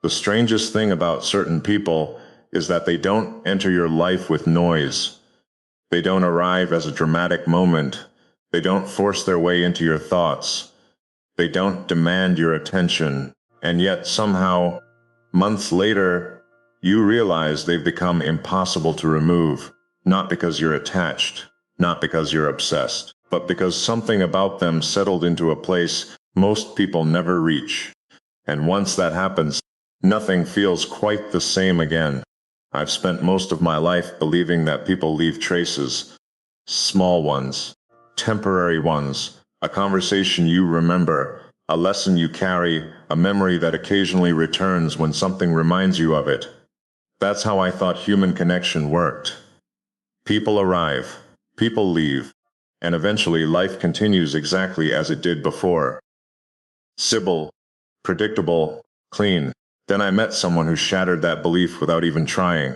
The strangest thing about certain people is that they don't enter your life with noise. They don't arrive as a dramatic moment. They don't force their way into your thoughts. They don't demand your attention. And yet somehow, months later, you realize they've become impossible to remove. Not because you're attached, not because you're obsessed, but because something about them settled into a place most people never reach. And once that happens, nothing feels quite the same again. I've spent most of my life believing that people leave traces, small ones, temporary ones, a conversation you remember, a lesson you carry, a memory that occasionally returns when something reminds you of it. That's how I thought human connection worked. People arrive, people leave, and eventually life continues exactly as it did before. Simple, predictable, clean. Then I met someone who shattered that belief without even trying.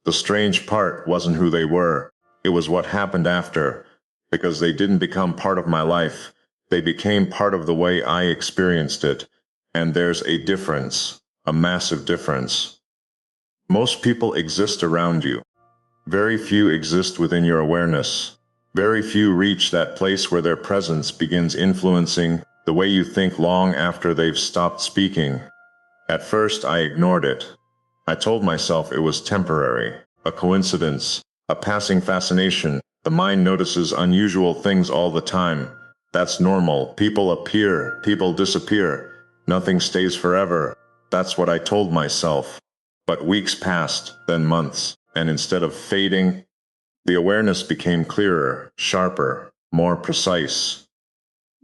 The strange part wasn't who they were, it was what happened after. Because they didn't become part of my life, they became part of the way I experienced it. And there's a difference, a massive difference. Most people exist around you. Very few exist within your awareness. Very few reach that place where their presence begins influencing the way you think long after they've stopped speaking. At first, I ignored it. I told myself it was temporary, a coincidence, a passing fascination. The mind notices unusual things all the time. That's normal. People appear, people disappear. Nothing stays forever. That's what I told myself. But weeks passed, then months, and instead of fading, the awareness became clearer, sharper, more precise.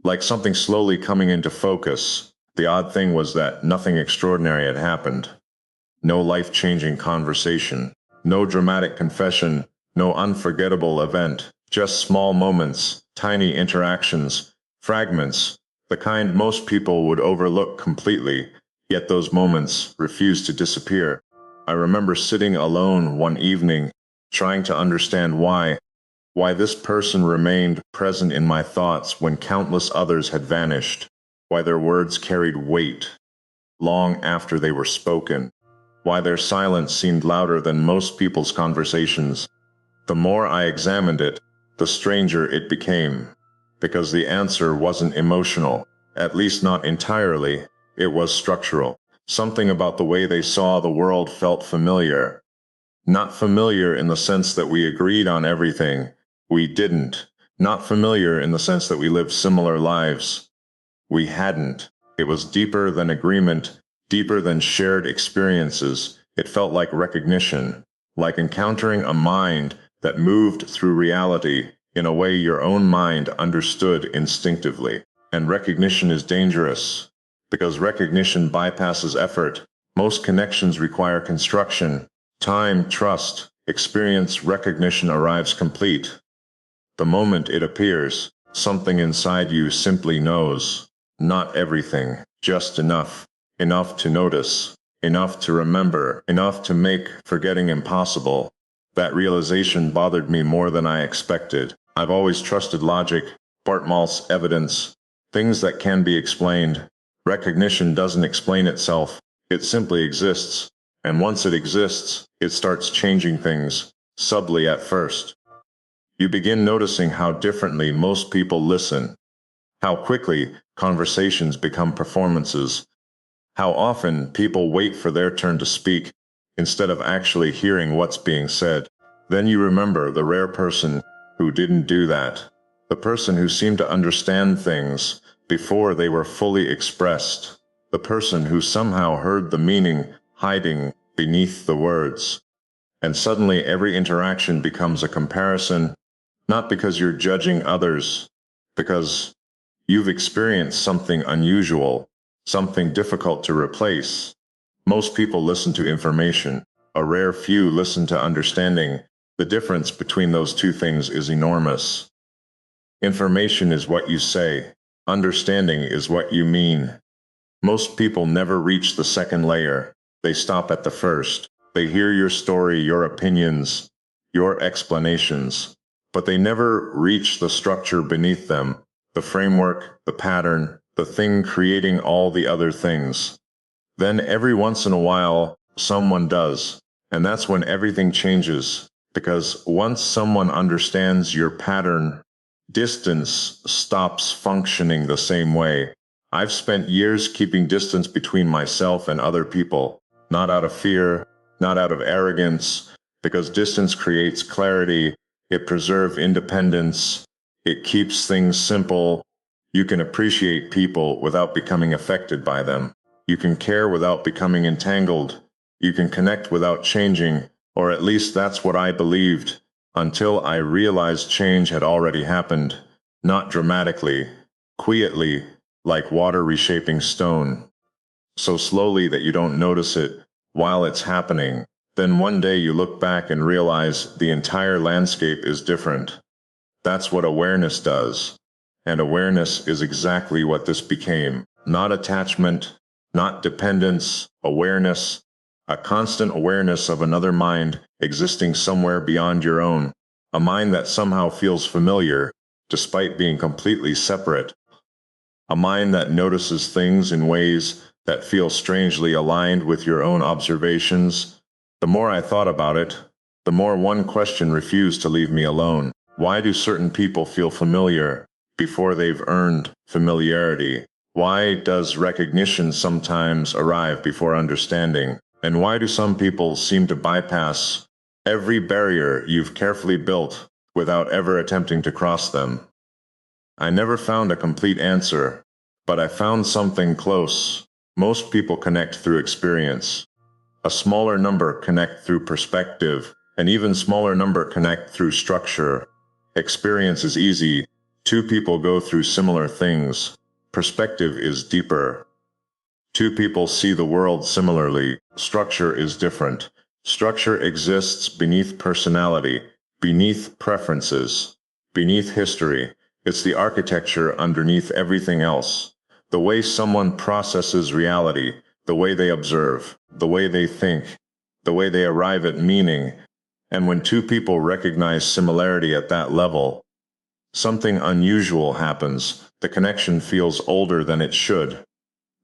Like something slowly coming into focus. The odd thing was that nothing extraordinary had happened. No life-changing conversation, no dramatic confession, no unforgettable event, just small moments, tiny interactions, fragments, the kind most people would overlook completely, yet those moments refused to disappear. I remember sitting alone one evening, trying to understand why this person remained present in my thoughts when countless others had vanished, why their words carried weight long after they were spoken, why their silence seemed louder than most people's conversations. The more I examined it, the stranger it became, because the answer wasn't emotional, at least not entirely, it was structural. Something about the way they saw the world felt familiar. Not familiar in the sense that we agreed on everything. We didn't. Not familiar in the sense that we lived similar lives. We hadn't. It was deeper than agreement, deeper than shared experiences. It felt like recognition, like encountering a mind that moved through reality in a way your own mind understood instinctively. And recognition is dangerous, because recognition bypasses effort. Most connections require construction, time, trust, experience. Recognition arrives complete. The moment it appears, something inside you simply knows. Not everything, just enough. Enough to notice, enough to remember, enough to make forgetting impossible. That realization bothered me more than I expected. I've always trusted logic, Bartmoll's evidence, things that can be explained. Recognition doesn't explain itself, it simply exists. And once it exists, it starts changing things, subtly at first. You begin noticing how differently most people listen, how quickly conversations become performances, how often people wait for their turn to speak instead of actually hearing what's being said. Then you remember the rare person who didn't do that, the person who seemed to understand things before they were fully expressed, the person who somehow heard the meaning hiding beneath the words. And suddenly every interaction becomes a comparison, not because you're judging others, because you've experienced something unusual, something difficult to replace. Most people listen to information. A rare few listen to understanding. The difference between those two things is enormous. Information is what you say. Understanding is what you mean. Most people never reach the second layer. They stop at the first. They hear your story, your opinions, your explanations, but they never reach the structure beneath them, the framework, the pattern, the thing creating all the other things. Then every once in a while, someone does. And that's when everything changes. Because once someone understands your pattern, distance stops functioning the same way. I've spent years keeping distance between myself and other people, not out of fear, not out of arrogance, because distance creates clarity, it preserves independence, it keeps things simple. You can appreciate people without becoming affected by them. You can care without becoming entangled. You can connect without changing, or at least that's what I believed, until I realized change had already happened, not dramatically, quietly, like water reshaping stone, so slowly that you don't notice it while it's happening. Then one day you look back and realize the entire landscape is different. That's what awareness does. And awareness is exactly what this became. Not attachment, not dependence, awareness, a constant awareness of another mind existing somewhere beyond your own, a mind that somehow feels familiar, despite being completely separate, a mind that notices things in ways that feel strangely aligned with your own observations. The more I thought about it, the more one question refused to leave me alone. Why do certain people feel familiar before they've earned familiarity? Why does recognition sometimes arrive before understanding? And why do some people seem to bypass every barrier you've carefully built without ever attempting to cross them? I never found a complete answer, but I found something close. Most people connect through experience. A smaller number connect through perspective, an even smaller number connect through structure. Experience is easy. Two people go through similar things. Perspective is deeper. Two people see the world similarly. Structure is different. Structure exists beneath personality, beneath preferences, beneath history. It's the architecture underneath everything else. The way someone processes reality, the way they observe, the way they think, the way they arrive at meaning. And when two people recognize similarity at that level, something unusual happens. The connection feels older than it should.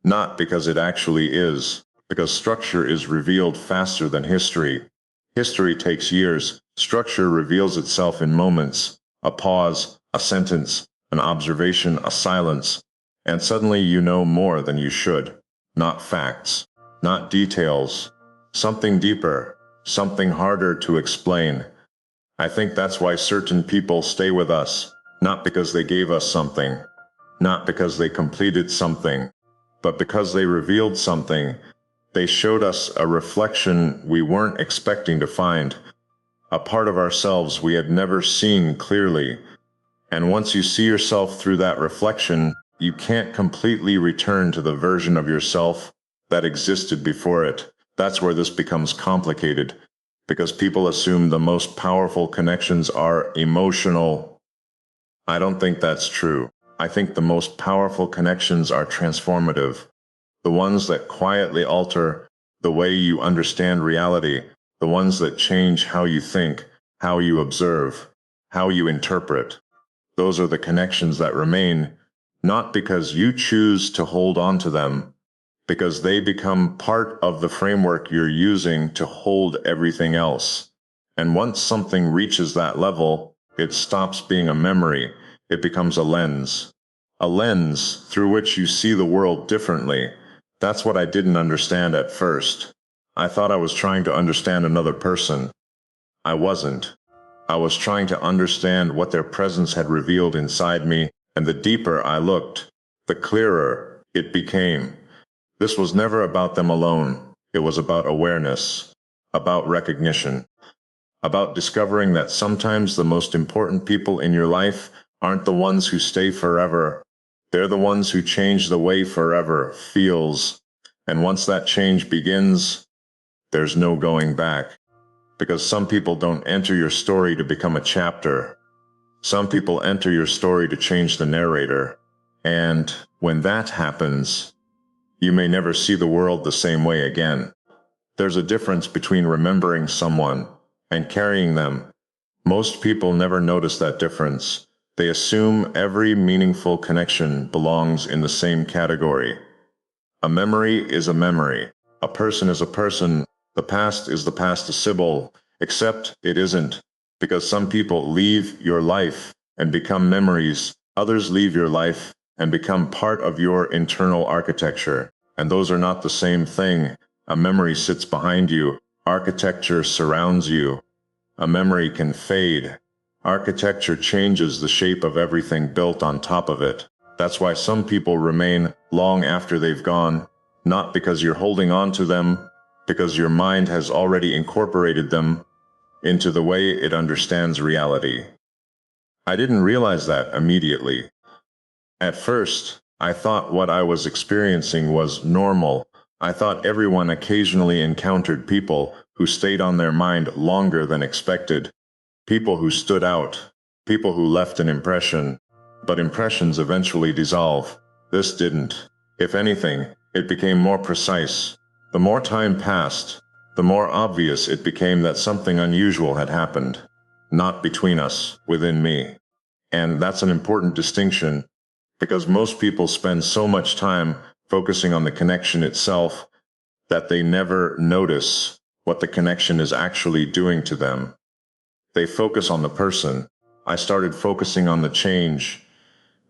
Not because it actually is, because structure is revealed faster than history. History takes years. Structure reveals itself in moments. A pause, a sentence, an observation, a silence. And suddenly you know more than you should. Not facts, not details. Something deeper, something harder to explain. I think that's why certain people stay with us, not because they gave us something, not because they completed something, but because they revealed something. They showed us a reflection we weren't expecting to find, a part of ourselves we had never seen clearly. And once you see yourself through that reflection, you can't completely return to the version of yourself that existed before it. That's where this becomes complicated, because people assume the most powerful connections are emotional. I don't think that's true. I think the most powerful connections are transformative, the ones that quietly alter the way you understand reality, the ones that change how you think, how you observe, how you interpret. Those are the connections that remain, not because you choose to hold on to them, because they become part of the framework you're using to hold everything else. And once something reaches that level, it stops being a memory, it becomes a lens. A lens through which you see the world differently. That's what I didn't understand at first. I thought I was trying to understand another person. I wasn't. I was trying to understand what their presence had revealed inside me, and the deeper I looked, the clearer it became. This was never about them alone. It was about awareness, about recognition, about discovering that sometimes the most important people in your life aren't the ones who stay forever. They're the ones who change the way forever feels. And once that change begins, there's no going back. Because some people don't enter your story to become a chapter. Some people enter your story to change the narrator. And when that happens, you may never see the world the same way again. There's a difference between remembering someone and carrying them. Most people never notice that difference. They assume every meaningful connection belongs in the same category. A memory is a memory. A person is a person. The past is the past, a symbol, except it isn't, because some people leave your life and become memories. Others leave your life and become part of your internal architecture. And those are not the same thing. A memory sits behind you. Architecture surrounds you. A memory can fade. Architecture changes the shape of everything built on top of it. That's why some people remain long after they've gone, not because you're holding on to them, because your mind has already incorporated them into the way it understands reality. I didn't realize that immediately. At first, I thought what I was experiencing was normal. I thought everyone occasionally encountered people who stayed on their mind longer than expected, people who stood out, people who left an impression. But impressions eventually dissolve. This didn't. If anything, it became more precise. The more time passed, the more obvious it became that something unusual had happened. Not between us, within me. And that's an important distinction, because most people spend so much time focusing on the connection itself that they never notice what the connection is actually doing to them. They focus on the person. I started focusing on the change,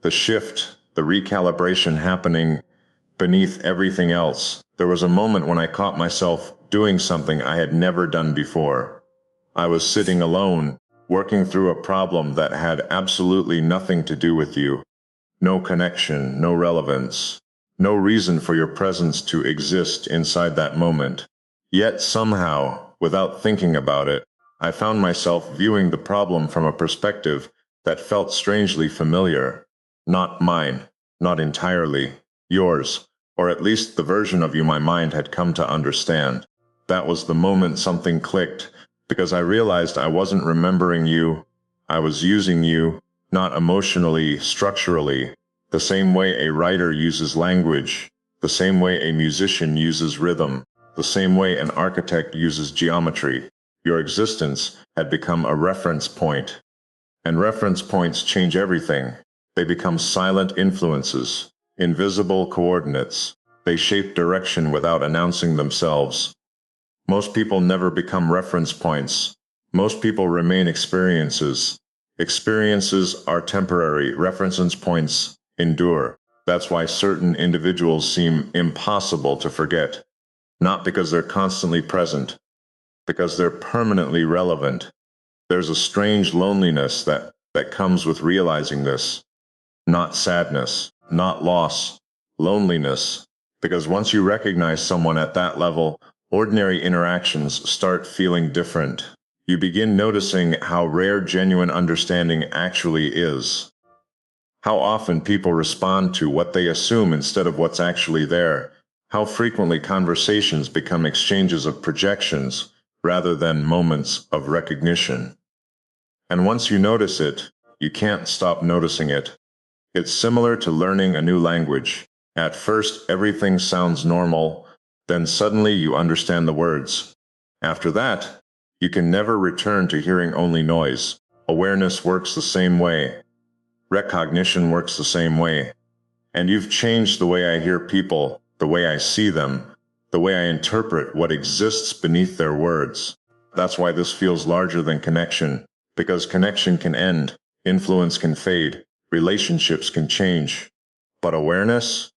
the shift, the recalibration happening beneath everything else. There was a moment when I caught myself doing something I had never done before. I was sitting alone, working through a problem that had absolutely nothing to do with you. No connection, no relevance, no reason for your presence to exist inside that moment. Yet somehow, without thinking about it, I found myself viewing the problem from a perspective that felt strangely familiar. Not mine, not entirely, yours, or at least the version of you my mind had come to understand. That was the moment something clicked, because I realized I wasn't remembering you, I was using you, not emotionally, structurally, the same way a writer uses language, the same way a musician uses rhythm, the same way an architect uses geometry. Your existence had become a reference point. And reference points change everything. They become silent influences, invisible coordinates. They shape direction without announcing themselves. Most people never become reference points. Most people remain experiences. Experiences are temporary, reference points endure. That's why certain individuals seem impossible to forget. Not because they're constantly present, because they're permanently relevant. There's a strange loneliness that comes with realizing this. Not sadness, not loss, loneliness. Because once you recognize someone at that level, ordinary interactions start feeling different. You begin noticing how rare genuine understanding actually is. How often people respond to what they assume instead of what's actually there. How frequently conversations become exchanges of projections rather than moments of recognition. And once you notice it, you can't stop noticing it. It's similar to learning a new language. At first, everything sounds normal, then suddenly you understand the words. After that, you can never return to hearing only noise. Awareness works the same way. Recognition works the same way. And you've changed the way I hear people, the way I see them, the way I interpret what exists beneath their words. That's why this feels larger than connection, because connection can end, influence can fade, relationships can change. But awareness?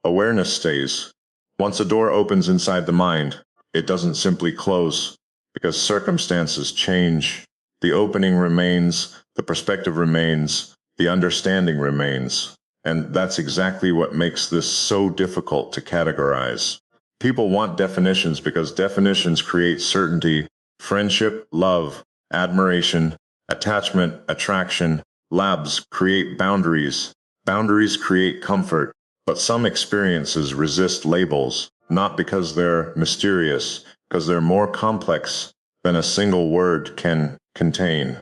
Awareness stays. Once a door opens inside the mind, it doesn't simply close, because circumstances change. The opening remains, the perspective remains, the understanding remains. And that's exactly what makes this so difficult to categorize. People want definitions because definitions create certainty, friendship, love, admiration, attachment, attraction. Labs create boundaries. Boundaries create comfort. But some experiences resist labels, not because they're mysterious, because they're more complex than a single word can contain.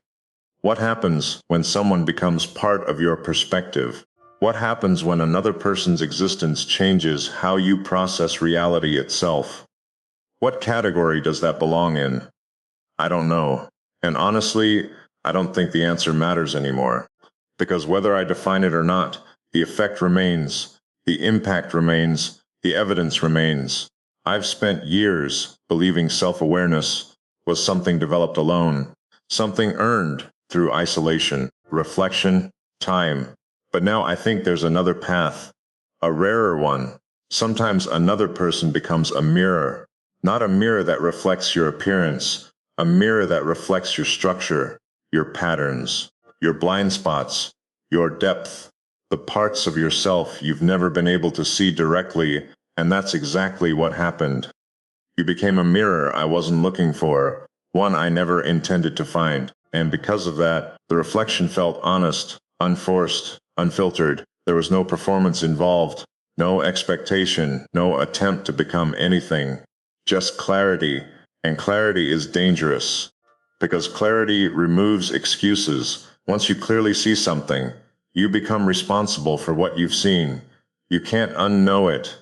What happens when someone becomes part of your perspective? What happens when another person's existence changes how you process reality itself? What category does that belong in? I don't know. And honestly, I don't think the answer matters anymore. Because whether I define it or not, the effect remains, the impact remains, The evidence remains. I've spent years believing self-awareness was something developed alone, something earned through isolation, reflection, time. But now I think there's another path, a rarer one. Sometimes another person becomes a mirror, not a mirror that reflects your appearance, a mirror that reflects your structure, your patterns, your blind spots, your depth, the parts of yourself you've never been able to see directly, and that's exactly what happened. You became a mirror I wasn't looking for, one I never intended to find, and because of that, the reflection felt honest, unforced, unfiltered. There was no performance involved, no expectation, no attempt to become anything. Just clarity, and clarity is dangerous, because clarity removes excuses. Once you clearly see something, you become responsible for what you've seen. You can't unknow it.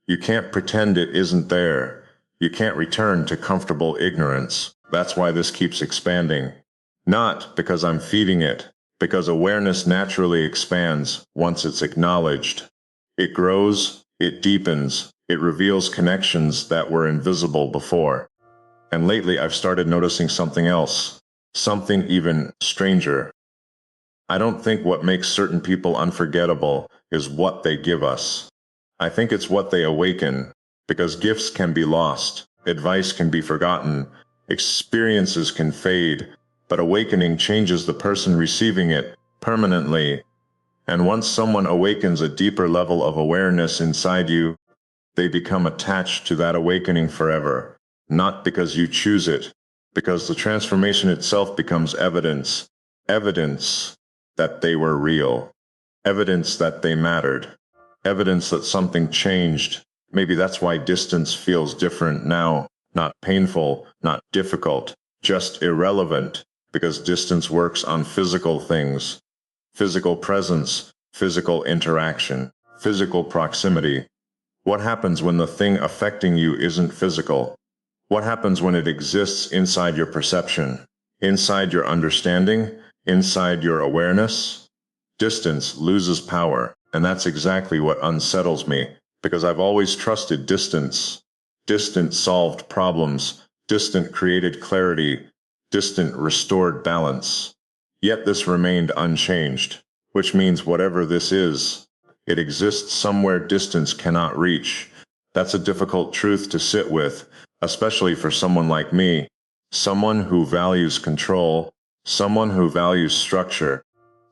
You can't pretend it isn't there. You can't return to comfortable ignorance. That's why this keeps expanding. Not because I'm feeding it, because awareness naturally expands once it's acknowledged. It grows, it deepens, it reveals connections that were invisible before. And lately I've started noticing something else, something even stranger. I don't think what makes certain people unforgettable is what they give us. I think it's what they awaken, because gifts can be lost, advice can be forgotten, experiences can fade, but awakening changes the person receiving it permanently. And once someone awakens a deeper level of awareness inside you, they become attached to that awakening forever, not because you choose it, because the transformation itself becomes evidence, evidence that they were real, evidence that they mattered, evidence that something changed. Maybe that's why distance feels different now, not painful, not difficult, just irrelevant, because distance works on physical things, physical presence, physical interaction, physical proximity. What happens when the thing affecting you isn't physical? What happens when it exists inside your perception, inside your understanding, inside your awareness? Distance loses power, and that's exactly what unsettles me, because I've always trusted distance. Distant solved problems, distant created clarity, distant restored balance. Yet this remained unchanged, which means whatever this is, it exists somewhere distance cannot reach. That's a difficult truth to sit with, especially for someone like me, someone who values control, someone who values structure,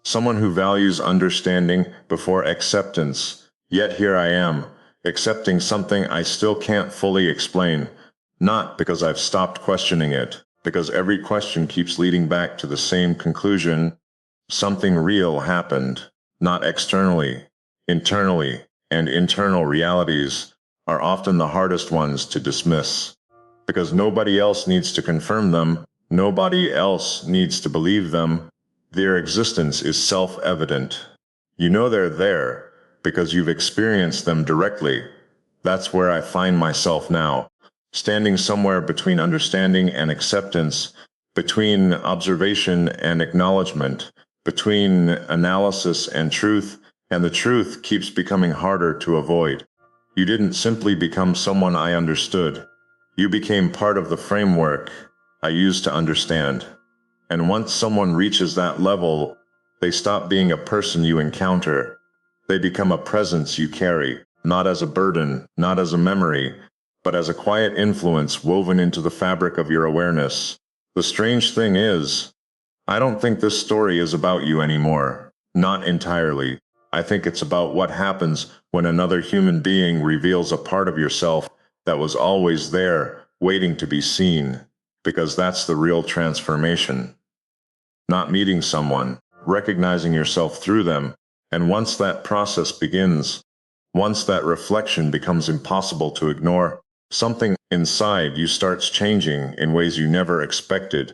someone who values understanding before acceptance. Yet here I am, accepting something I still can't fully explain, not because I've stopped questioning it, because every question keeps leading back to the same conclusion. Something real happened, not externally, internally, and internal realities are often the hardest ones to dismiss. Because nobody else needs to confirm them, nobody else needs to believe them. Their existence is self-evident. You know they're there because you've experienced them directly. That's where I find myself now, standing somewhere between understanding and acceptance, between observation and acknowledgement, between analysis and truth, and the truth keeps becoming harder to avoid. You didn't simply become someone I understood. You became part of the framework I used to understand. And once someone reaches that level, they stop being a person you encounter. They become a presence you carry, not as a burden, not as a memory, but as a quiet influence woven into the fabric of your awareness. The strange thing is, I don't think this story is about you anymore. Not entirely. I think it's about what happens when another human being reveals a part of yourself that was always there, waiting to be seen. Because that's the real transformation. Not meeting someone, recognizing yourself through them, and once that process begins, once that reflection becomes impossible to ignore, something inside you starts changing in ways you never expected.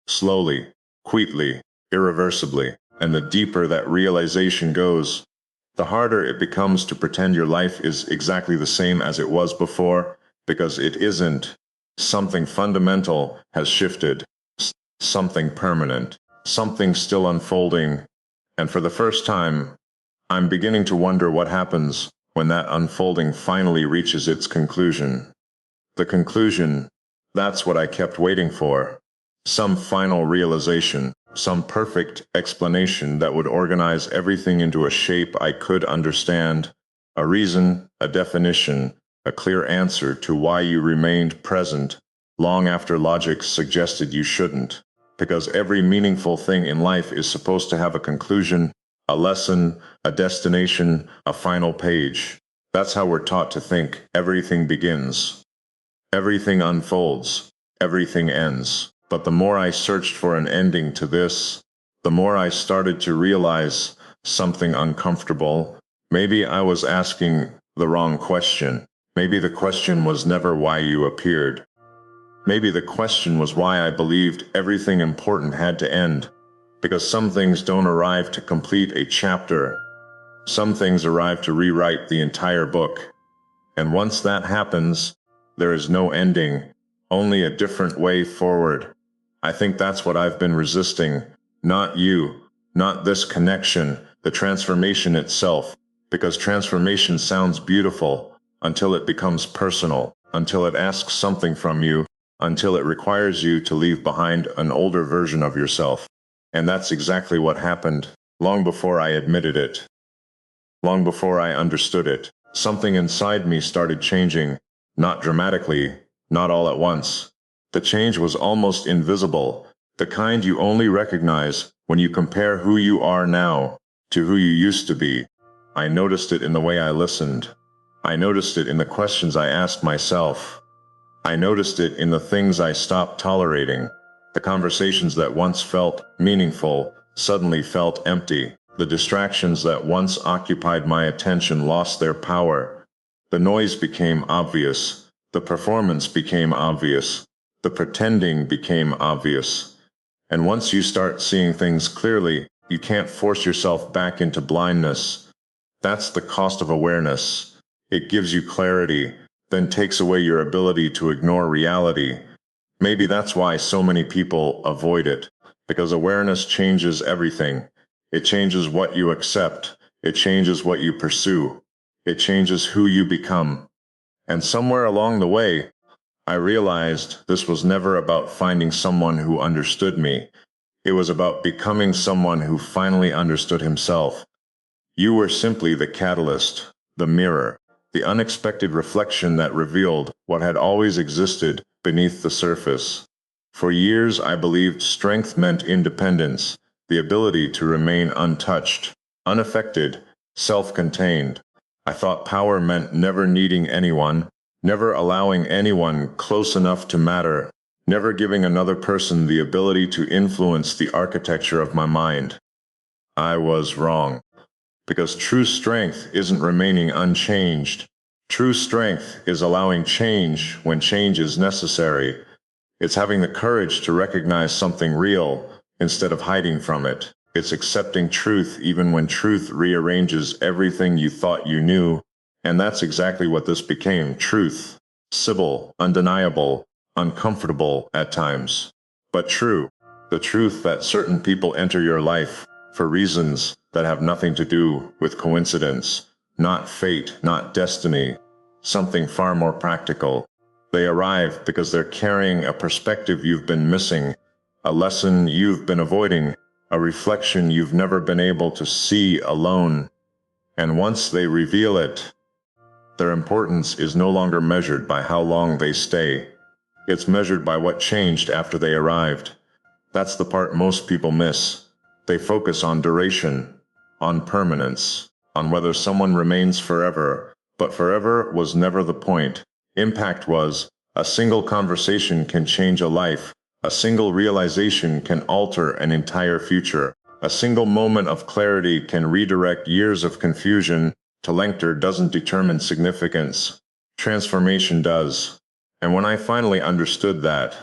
Slowly, quietly, irreversibly, and the deeper that realization goes, the harder it becomes to pretend your life is exactly the same as it was before, because it isn't. Something fundamental has shifted, something permanent, something still unfolding, and for the first time, I'm beginning to wonder what happens when that unfolding finally reaches its conclusion. The conclusion, that's what I kept waiting for. Some final realization, some perfect explanation that would organize everything into a shape I could understand, a reason, a definition, a clear answer to why you remained present long after logic suggested you shouldn't. Because every meaningful thing in life is supposed to have a conclusion, a lesson, a destination, a final page. That's how we're taught to think. Everything begins. Everything unfolds. Everything ends. But the more I searched for an ending to this, the more I started to realize something uncomfortable. Maybe I was asking the wrong question. Maybe the question was never why you appeared. Maybe the question was why I believed everything important had to end. Because some things don't arrive to complete a chapter. Some things arrive to rewrite the entire book. And once that happens, there is no ending, only a different way forward. I think that's what I've been resisting. Not you, not this connection, the transformation itself. Because transformation sounds beautiful until it becomes personal, until it asks something from you, until it requires you to leave behind an older version of yourself. And that's exactly what happened, long before I admitted it. Long before I understood it, something inside me started changing, not dramatically, not all at once. The change was almost invisible, the kind you only recognize when you compare who you are now to who you used to be. I noticed it in the way I listened. I noticed it in the questions I asked myself. I noticed it in the things I stopped tolerating. The conversations that once felt meaningful suddenly felt empty. The distractions that once occupied my attention lost their power. The noise became obvious. The performance became obvious. The pretending became obvious. And once you start seeing things clearly, you can't force yourself back into blindness. That's the cost of awareness. It gives you clarity, then takes away your ability to ignore reality. Maybe that's why so many people avoid it, because awareness changes everything. It changes what you accept. It changes what you pursue. It changes who you become. And somewhere along the way, I realized this was never about finding someone who understood me. It was about becoming someone who finally understood himself. You were simply the catalyst, the mirror, the unexpected reflection that revealed what had always existed beneath the surface. For years I believed strength meant independence, the ability to remain untouched, unaffected, self-contained. I thought power meant never needing anyone, never allowing anyone close enough to matter, never giving another person the ability to influence the architecture of my mind. I was wrong. Because true strength isn't remaining unchanged. True strength is allowing change when change is necessary. It's having the courage to recognize something real instead of hiding from it. It's accepting truth even when truth rearranges everything you thought you knew. And that's exactly what this became, truth. Civil, undeniable, uncomfortable at times. But true. The truth that certain people enter your life for reasons that have nothing to do with coincidence, not fate, not destiny, something far more practical. They arrive because they're carrying a perspective you've been missing, a lesson you've been avoiding, a reflection you've never been able to see alone. And once they reveal it, their importance is no longer measured by how long they stay. It's measured by what changed after they arrived. That's the part most people miss. They focus on duration, on permanence, on whether someone remains forever, but forever was never the point. Impact was, a single conversation can change a life, a single realization can alter an entire future, a single moment of clarity can redirect years of confusion. Length doesn't determine significance. Transformation does. And when I finally understood that,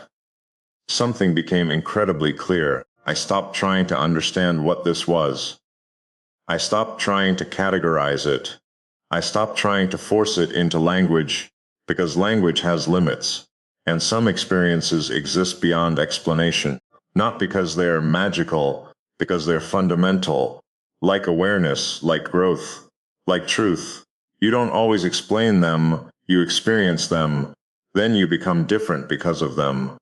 something became incredibly clear. I stopped trying to understand what this was. I stopped trying to categorize it. I stopped trying to force it into language, because language has limits, and some experiences exist beyond explanation, not because they're magical, because they're fundamental, like awareness, like growth, like truth. You don't always explain them, you experience them. Then you become different because of them.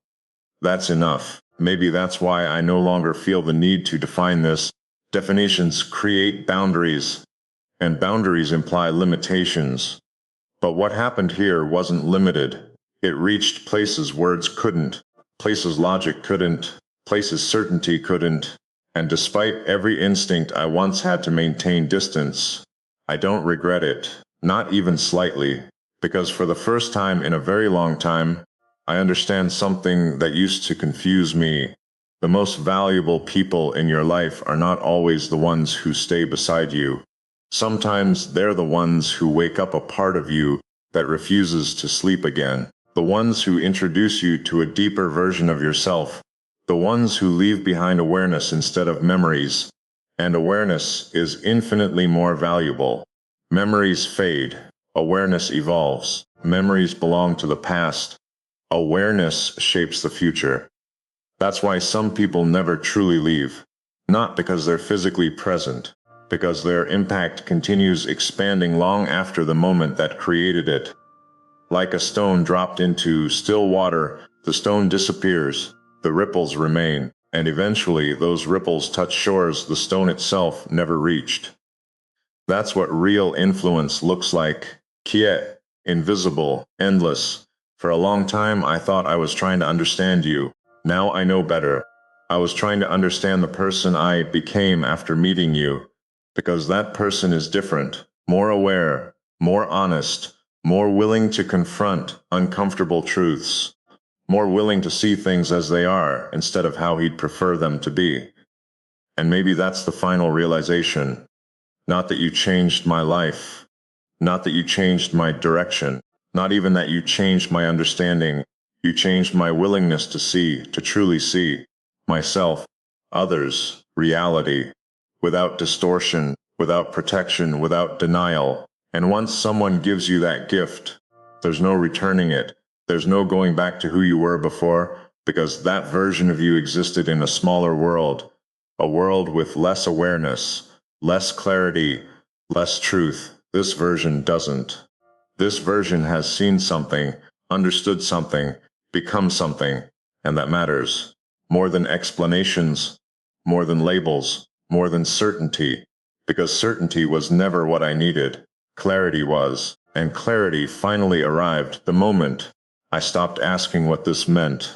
That's enough. Maybe that's why I no longer feel the need to define this. Definitions create boundaries, and boundaries imply limitations. But what happened here wasn't limited. It reached places words couldn't, places logic couldn't, places certainty couldn't. And despite every instinct I once had to maintain distance, I don't regret it, not even slightly, because for the first time in a very long time, I understand something that used to confuse me. The most valuable people in your life are not always the ones who stay beside you. Sometimes they're the ones who wake up a part of you that refuses to sleep again. The ones who introduce you to a deeper version of yourself. The ones who leave behind awareness instead of memories. And awareness is infinitely more valuable. Memories fade. Awareness evolves. Memories belong to the past. Awareness shapes the future. That's why some people never truly leave. Not because they're physically present, because their impact continues expanding long after the moment that created it. Like a stone dropped into still water, the stone disappears, the ripples remain, and eventually those ripples touch shores the stone itself never reached. That's what real influence looks like. Quiet, invisible, endless. For a long time I thought I was trying to understand you. Now I know better. I was trying to understand the person I became after meeting you. Because that person is different, more aware, more honest, more willing to confront uncomfortable truths, more willing to see things as they are instead of how he'd prefer them to be. And maybe that's the final realization. Not that you changed my life, not that you changed my direction, not even that you changed my understanding. You changed my willingness to see, to truly see myself, others, reality, without distortion, without protection, without denial. And once someone gives you that gift, there's no returning it. There's no going back to who you were before, because that version of you existed in a smaller world, a world with less awareness, less clarity, less truth. This version doesn't. This version has seen something, understood something, become something, and that matters. More than explanations, more than labels, more than certainty. Because certainty was never what I needed. Clarity was. And clarity finally arrived the moment I stopped asking what this meant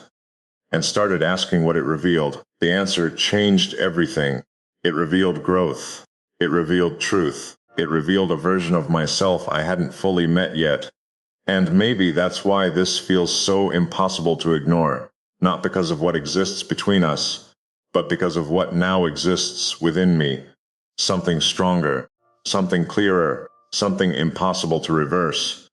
and started asking what it revealed. The answer changed everything. It revealed growth. It revealed truth. It revealed a version of myself I hadn't fully met yet. And maybe that's why this feels so impossible to ignore. Not because of what exists between us, but because of what now exists within me. Something stronger, something clearer, something impossible to reverse.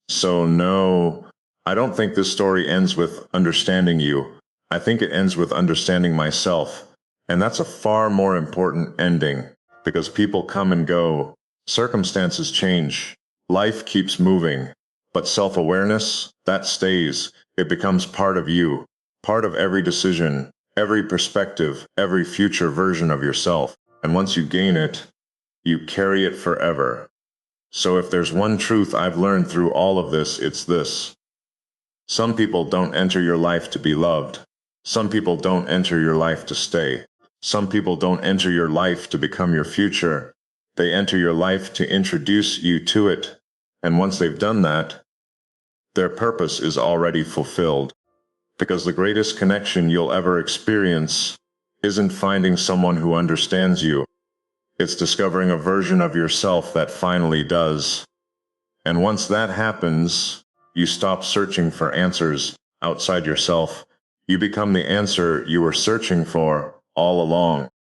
So no, I don't think this story ends with understanding you. I think it ends with understanding myself. And that's a far more important ending, because people come and go, circumstances change, life keeps moving. But self-awareness, that stays. It becomes part of you, part of every decision, every perspective, every future version of yourself. And once you gain it, you carry it forever. So if there's one truth I've learned through all of this, it's this. Some people don't enter your life to be loved. Some people don't enter your life to stay. Some people don't enter your life to become your future. They enter your life to introduce you to it. And once they've done that, their purpose is already fulfilled. Because the greatest connection you'll ever experience isn't finding someone who understands you. It's discovering a version of yourself that finally does. And once that happens, you stop searching for answers outside yourself. You become the answer you were searching for all along.